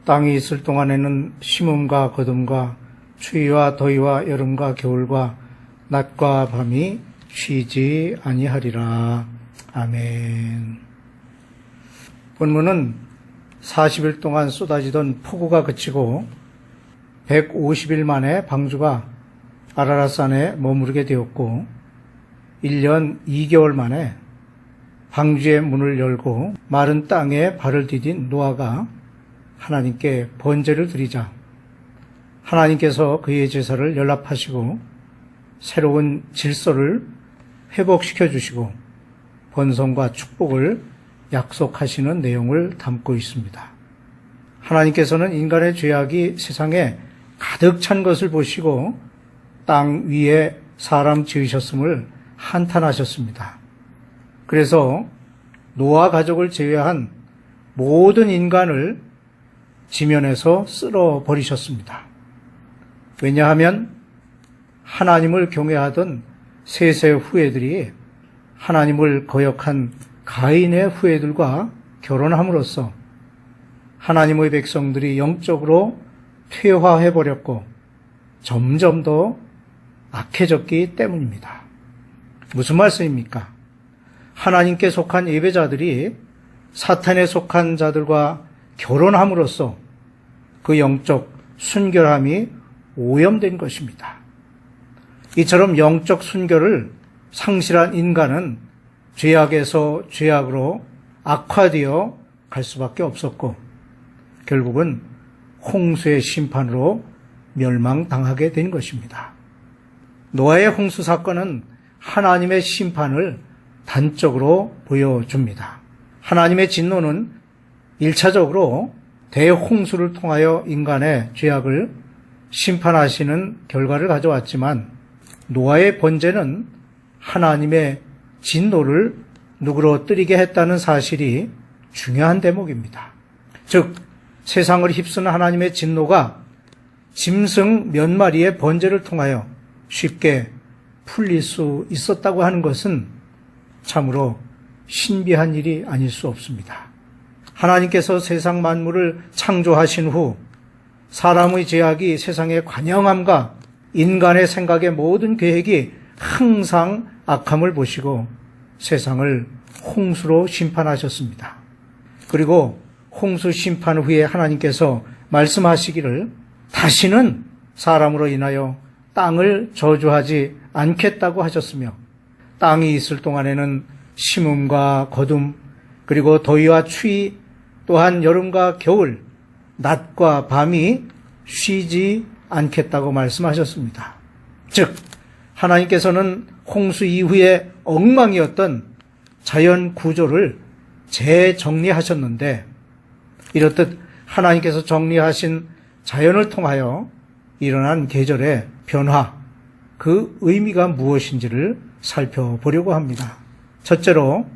땅이 있을 동안에는 심음과 거둠과 추위와 더위와 여름과 겨울과 낮과 밤이 쉬지 아니하리라. 아멘. 본문은 40일 동안 쏟아지던 폭우가 그치고 150일 만에 방주가 아라랏산에 머무르게 되었고 1년 2개월 만에 방주의 문을 열고 마른 땅에 발을 디딘 노아가 하나님께 번제를 드리자 하나님께서 그의 제사를 연락하시고 새로운 질서를 회복시켜 주시고 번성과 축복을 약속하시는 내용을 담고 있습니다. 하나님께서는 인간의 죄악이 세상에 가득 찬 것을 보시고 땅 위에 사람 지으셨음을 한탄하셨습니다. 그래서 노아 가족을 제외한 모든 인간을 지면에서 쓸어버리셨습니다. 왜냐하면 하나님을 경외하던 셋의 후예들이 하나님을 거역한 가인의 후예들과 결혼함으로써 하나님의 백성들이 영적으로 퇴화해버렸고 점점 더 악해졌기 때문입니다. 무슨 말씀입니까? 하나님께 속한 예배자들이 사탄에 속한 자들과 결혼함으로써 그 영적 순결함이 오염된 것입니다. 이처럼 영적 순결을 상실한 인간은 죄악에서 죄악으로 악화되어 갈 수밖에 없었고 결국은 홍수의 심판으로 멸망당하게 된 것입니다. 노아의 홍수 사건은 하나님의 심판을 단적으로 보여줍니다. 하나님의 진노는 1차적으로 대홍수를 통하여 인간의 죄악을 심판하시는 결과를 가져왔지만 노아의 번제는 하나님의 진노를 누그러뜨리게 했다는 사실이 중요한 대목입니다. 즉 세상을 휩쓰는 하나님의 진노가 짐승 몇 마리의 번제를 통하여 쉽게 풀릴 수 있었다고 하는 것은 참으로 신비한 일이 아닐 수 없습니다. 하나님께서 세상 만물을 창조하신 후 사람의 죄악이 세상의 관영함과 인간의 생각의 모든 계획이 항상 악함을 보시고 세상을 홍수로 심판하셨습니다. 그리고 홍수 심판 후에 하나님께서 말씀하시기를 다시는 사람으로 인하여 땅을 저주하지 않겠다고 하셨으며 땅이 있을 동안에는 심음과 거둠 그리고 더위와 추위 또한 여름과 겨울 낮과 밤이 쉬지 않겠다고 말씀하셨습니다. 즉 하나님께서는 홍수 이후에 엉망이었던 자연 구조를 재정리하셨는데 이렇듯 하나님께서 정리하신 자연을 통하여 일어난 계절의 변화, 그 의미가 무엇인지를 살펴보려고 합니다. 첫째로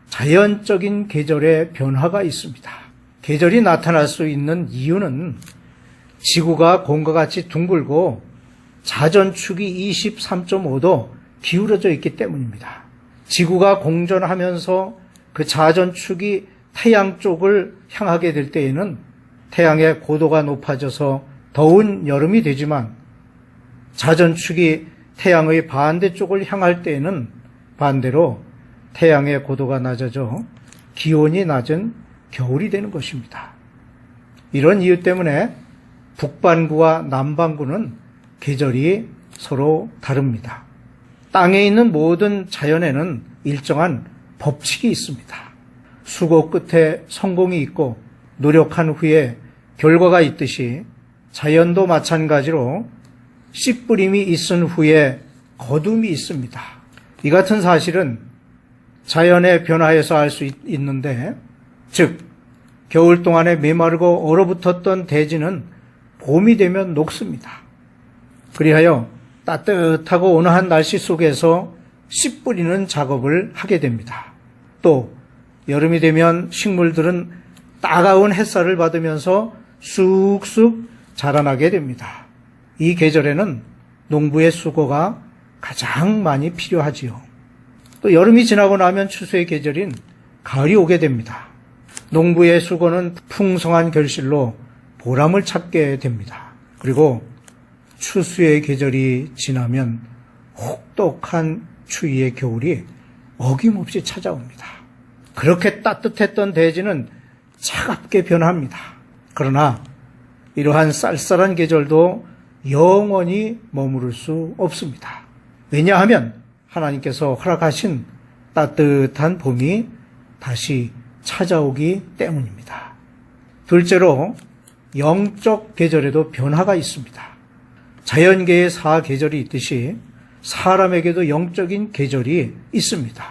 자연적인 계절의 변화가 있습니다. 계절이 나타날 수 있는 이유는 지구가 공과 같이 둥글고 자전축이 23.5도 기울어져 있기 때문입니다. 지구가 공전하면서 그 자전축이 태양 쪽을 향하게 될 때에는 태양의 고도가 높아져서 더운 여름이 되지만 자전축이 태양의 반대쪽을 향할 때에는 반대로 태양의 고도가 낮아져 기온이 낮은 겨울이 되는 것입니다. 이런 이유 때문에 북반구와 남반구는 계절이 서로 다릅니다. 땅에 있는 모든 자연에는 일정한 법칙이 있습니다. 수고 끝에 성공이 있고 노력한 후에 결과가 있듯이 자연도 마찬가지로 씨 뿌림이 있은 후에 거둠이 있습니다. 이 같은 사실은 자연의 변화에서 알 수 있는데 즉 겨울 동안에 메마르고 얼어붙었던 대지는 봄이 되면 녹습니다. 그리하여 따뜻하고 온화한 날씨 속에서 씨 뿌리는 작업을 하게 됩니다. 또 여름이 되면 식물들은 따가운 햇살을 받으면서 쑥쑥 자라나게 됩니다. 이 계절에는 농부의 수고가 가장 많이 필요하지요. 또 여름이 지나고 나면 추수의 계절인 가을이 오게 됩니다. 농부의 수고는 풍성한 결실로 보람을 찾게 됩니다. 그리고 추수의 계절이 지나면 혹독한 추위의 겨울이 어김없이 찾아옵니다. 그렇게 따뜻했던 대지는 차갑게 변합니다. 그러나 이러한 쌀쌀한 계절도 영원히 머무를 수 없습니다. 왜냐하면 하나님께서 허락하신 따뜻한 봄이 다시 찾아오기 때문입니다. 둘째로 영적 계절에도 변화가 있습니다. 자연계의 4계절이 있듯이 사람에게도 영적인 계절이 있습니다.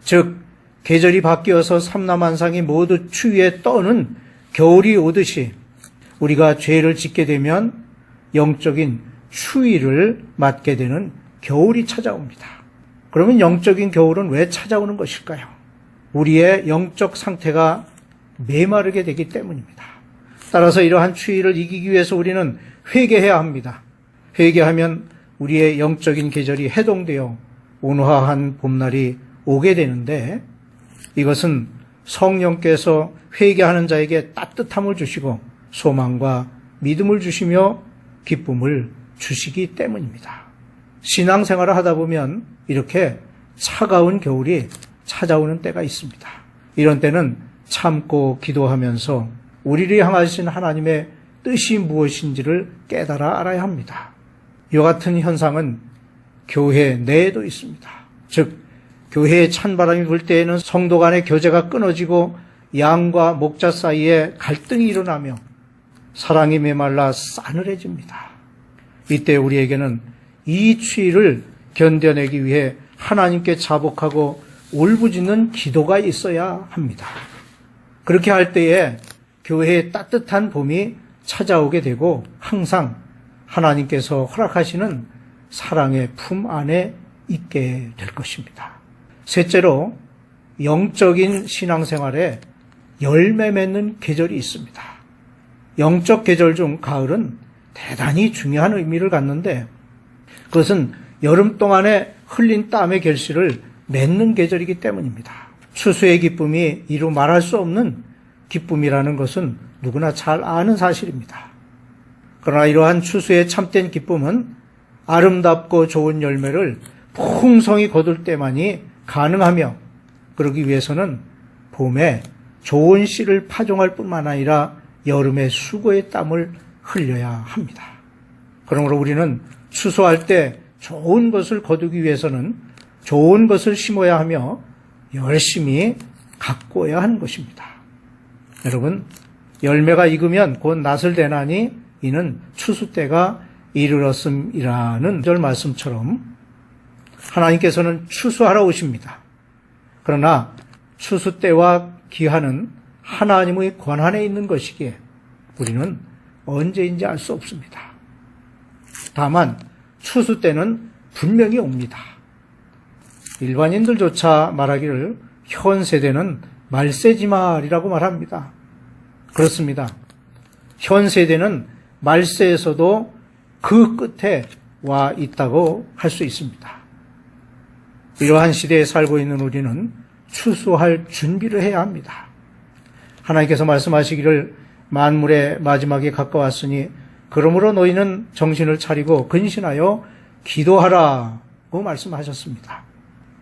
즉 계절이 바뀌어서 삼라만상이 모두 추위에 떠는 겨울이 오듯이 우리가 죄를 짓게 되면 영적인 추위를 맞게 되는 겨울이 찾아옵니다. 그러면 영적인 겨울은 왜 찾아오는 것일까요? 우리의 영적 상태가 메마르게 되기 때문입니다. 따라서 이러한 추위를 이기기 위해서 우리는 회개해야 합니다. 회개하면 우리의 영적인 계절이 해동되어 온화한 봄날이 오게 되는데 이것은 성령께서 회개하는 자에게 따뜻함을 주시고 소망과 믿음을 주시며 기쁨을 주시기 때문입니다. 신앙생활을 하다 보면 이렇게 차가운 겨울이 찾아오는 때가 있습니다. 이런 때는 참고 기도하면서 우리를 향하신 하나님의 뜻이 무엇인지를 깨달아 알아야 합니다. 이와 같은 현상은 교회 내에도 있습니다. 즉 교회에 찬바람이 불 때에는 성도 간의 교제가 끊어지고 양과 목자 사이에 갈등이 일어나며 사랑이 메말라 싸늘해집니다. 이때 우리에게는 이 추위를 견뎌내기 위해 하나님께 자복하고 울부짖는 기도가 있어야 합니다. 그렇게 할 때에 교회에 따뜻한 봄이 찾아오게 되고 항상 하나님께서 허락하시는 사랑의 품 안에 있게 될 것입니다. 셋째로 영적인 신앙생활에 열매 맺는 계절이 있습니다. 영적 계절 중 가을은 대단히 중요한 의미를 갖는데 그것은 여름 동안에 흘린 땀의 결실을 맺는 계절이기 때문입니다. 추수의 기쁨이 이루 말할 수 없는 기쁨이라는 것은 누구나 잘 아는 사실입니다. 그러나 이러한 추수의 참된 기쁨은 아름답고 좋은 열매를 풍성히 거둘 때만이 가능하며 그러기 위해서는 봄에 좋은 씨를 파종할 뿐만 아니라 여름에 수고의 땀을 흘려야 합니다. 그러므로 우리는 추수할 때 좋은 것을 거두기 위해서는 좋은 것을 심어야 하며 열심히 가꿔야 하는 것입니다. 여러분, 열매가 익으면 곧 낫을 대나니 이는 추수 때가 이르렀음이라는 절 말씀처럼 하나님께서는 추수하러 오십니다. 그러나 추수 때와 기한은 하나님의 권한에 있는 것이기에 우리는 언제인지 알 수 없습니다. 다만 추수 때는 분명히 옵니다. 일반인들조차 말하기를 현 세대는 말세지말이라고 말합니다. 그렇습니다. 현 세대는 말세에서도 그 끝에 와 있다고 할 수 있습니다. 이러한 시대에 살고 있는 우리는 추수할 준비를 해야 합니다. 하나님께서 말씀하시기를 만물의 마지막에 가까웠으니 그러므로 너희는 정신을 차리고 근신하여 기도하라고 말씀하셨습니다.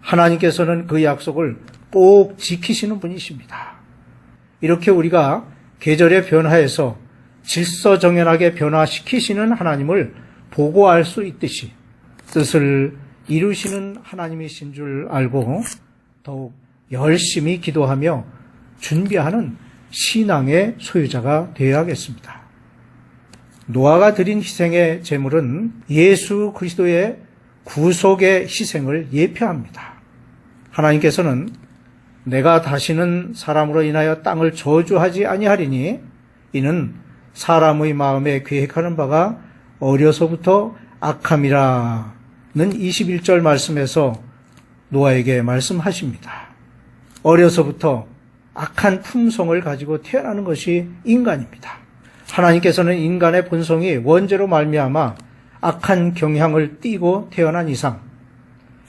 하나님께서는 그 약속을 꼭 지키시는 분이십니다. 이렇게 우리가 계절의 변화에서 질서정연하게 변화시키시는 하나님을 보고할 수 있듯이 뜻을 이루시는 하나님이신 줄 알고 더욱 열심히 기도하며 준비하는 신앙의 소유자가 되어야겠습니다. 노아가 드린 희생의 제물은 예수 그리스도의 구속의 희생을 예표합니다. 하나님께서는 내가 다시는 사람으로 인하여 땅을 저주하지 아니하리니 이는 사람의 마음에 계획하는 바가 어려서부터 악함이라는 21절 말씀에서 노아에게 말씀하십니다. 어려서부터 악한 품성을 가지고 태어나는 것이 인간입니다. 하나님께서는 인간의 본성이 원죄로 말미암아 악한 경향을 띠고 태어난 이상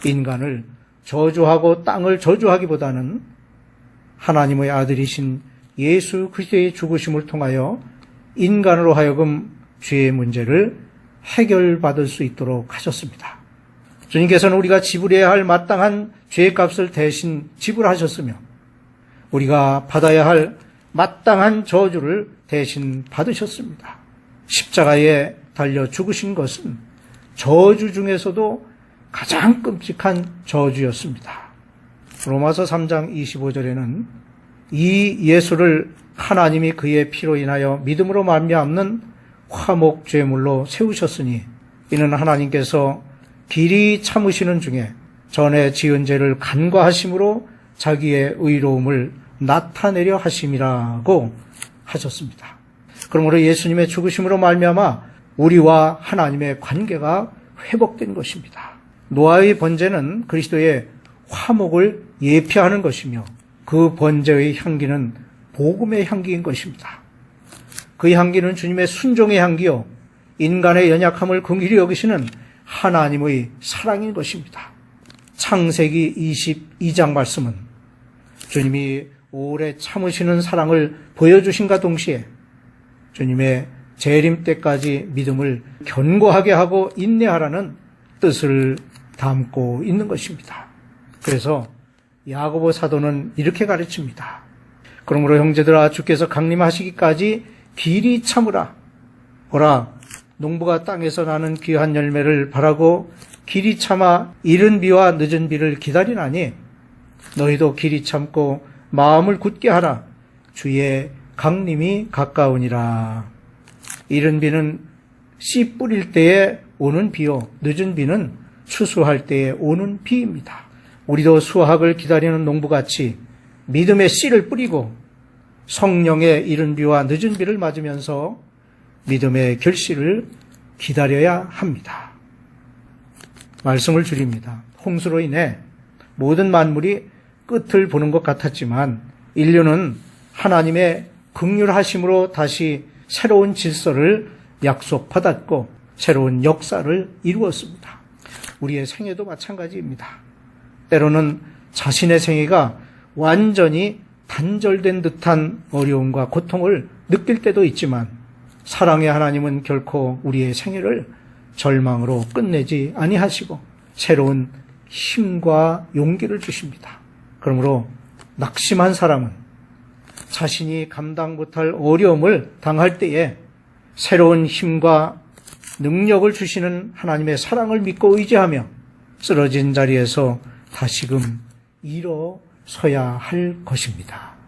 인간을 저주하고 땅을 저주하기보다는 하나님의 아들이신 예수 그리스도의 죽으심을 통하여 인간으로 하여금 죄의 문제를 해결받을 수 있도록 하셨습니다. 주님께서는 우리가 지불해야 할 마땅한 죄값을 대신 지불하셨으며 우리가 받아야 할 마땅한 저주를 대신 받으셨습니다. 십자가에 달려 죽으신 것은 저주 중에서도 가장 끔찍한 저주였습니다. 로마서 3장 25절에는 이 예수를 하나님이 그의 피로 인하여 믿음으로 말미암는 화목 제물로 세우셨으니 이는 하나님께서 길이 참으시는 중에 전에 지은 죄를 간과하심으로 자기의 의로움을 나타내려 하심이라고 하셨습니다. 그러므로 예수님의 죽으심으로 말미암아 우리와 하나님의 관계가 회복된 것입니다. 노아의 번제는 그리스도의 화목을 예표하는 것이며 그 번제의 향기는 복음의 향기인 것입니다. 그 향기는 주님의 순종의 향기요 인간의 연약함을 긍휼히 여기시는 하나님의 사랑인 것입니다. 창세기 22장 말씀은 주님이 오래 참으시는 사랑을 보여주신과 동시에 주님의 재림 때까지 믿음을 견고하게 하고 인내하라는 뜻을 담고 있는 것입니다. 그래서 야고보 사도는 이렇게 가르칩니다. 그러므로 형제들아 주께서 강림하시기까지 길이 참으라. 보라 농부가 땅에서 나는 귀한 열매를 바라고 길이 참아 이른 비와 늦은 비를 기다리나니 너희도 길이 참고 마음을 굳게 하라. 주의 강림이 가까우니라. 이른 비는 씨 뿌릴 때에 오는 비요 늦은 비는 추수할 때에 오는 비입니다. 우리도 수확을 기다리는 농부같이 믿음의 씨를 뿌리고 성령의 이른 비와 늦은 비를 맞으면서 믿음의 결실을 기다려야 합니다. 말씀을 줄입니다. 홍수로 인해 모든 만물이 끝을 보는 것 같았지만 인류는 하나님의 긍휼하심으로 다시 새로운 질서를 약속받았고 새로운 역사를 이루었습니다. 우리의 생애도 마찬가지입니다. 때로는 자신의 생애가 완전히 단절된 듯한 어려움과 고통을 느낄 때도 있지만 사랑의 하나님은 결코 우리의 생애를 절망으로 끝내지 아니하시고 새로운 힘과 용기를 주십니다. 그러므로 낙심한 사람은 자신이 감당 못할 어려움을 당할 때에 새로운 힘과 능력을 주시는 하나님의 사랑을 믿고 의지하며 쓰러진 자리에서 다시금 일어서야 할 것입니다.